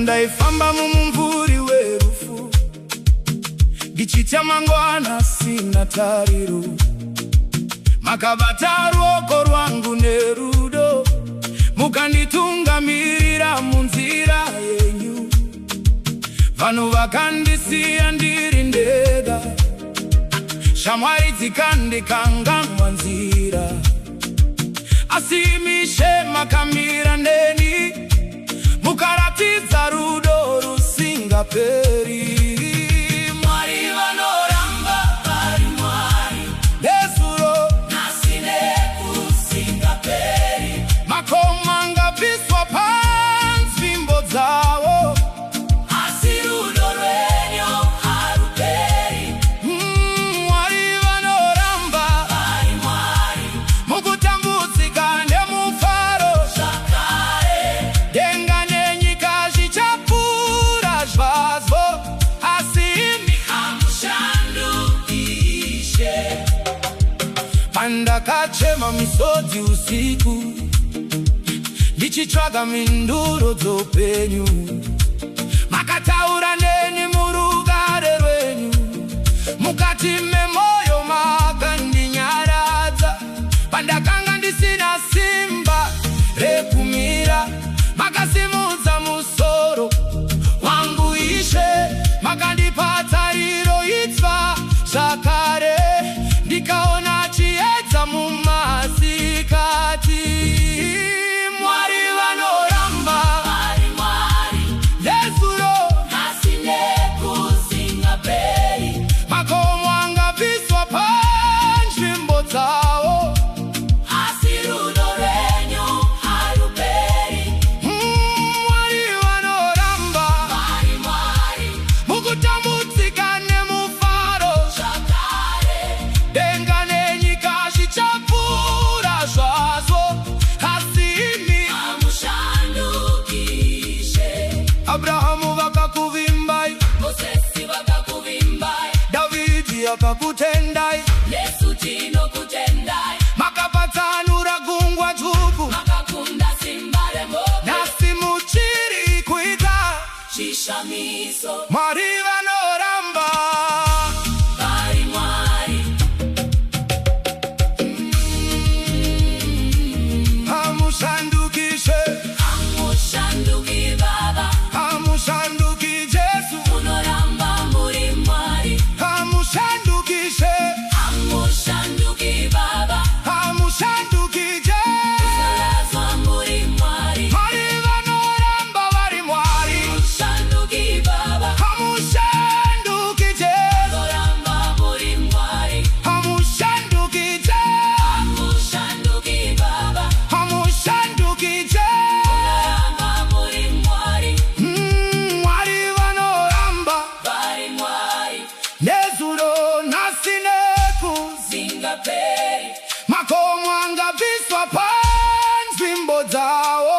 ndaifamba mumumvuri werufu, gichitya mangwana sina tariro, makabata ruoko rwangu nerudo, mukanditungamirira munzira yenyu. Vanhu vakandisiya ndiri ndega, shamwari dzikandikanganwa nzira, asi mishe makamira neni, mukaratidza rudo rusingaperi. Mwari vanoramba vari Mwari, nezuro nhasi nekusingaperi. Makomo angabviswa panzvimbo dzavo, asi rudo rwenyu haruperi. Mwari vanoramba vari Mwari, mukutambudzika nemufaro zvakare. Denga nenyika zvichapfuura zvazvo, asi imi hamushandukishe. Pandakachema misodzi usiku, ndichitsvaga mhinduro dzoupenyu, makataura neni murugare rwenyu. Mukati memwoyo makandinyaradza, pandakanga ndisina simba rekumira, makasimudza musoro wangu Ishe, makandipa tariro itsva zvakare, ndikaona chiedza mumasikati. Mwari vanoramba vari Mwari, nezuro nhasi nekusingaperi. Makomo angabviswa panzvimbo dzavo, asi rudo rwenyu haruperi. Mwari vanoramba vari Mwari, mukutambudzika nemufaro zvakare. Denga nenyika zvichapfuura zvazvo, asi imi hamushandukishe. Abrahamu vakakuvimbai, Mozesi vakakuvimbai, Davhidhi akakutendai, Yesu tinokutendai. Makapatsanura gungwa dzvuku, makakunda simba remhope, nhasi muchiri kuita chishamiso. Mwari vanoramba vari Mwari, hamushandukishe. Hamushanduki Baba, hamushanduki Jesu, munoramba muri Mwari. Hamushandukishe, hamushanduki Baba, hamushanduki Jesu, munorazwa muri Mwari. Mwari vanoramba vari Mwari, hamushanduki Baba, hamushanduki Jesu, munoramba muri Mwari. Hamushanduki Jesu, hamushanduki Baba, hamushanduki Jesu, munoramba muri Mwari. Mwari vanoramba vari Mwari, nezuro nhasi nekusingaperi. Makomo angabviswa panzvimbo dzavo,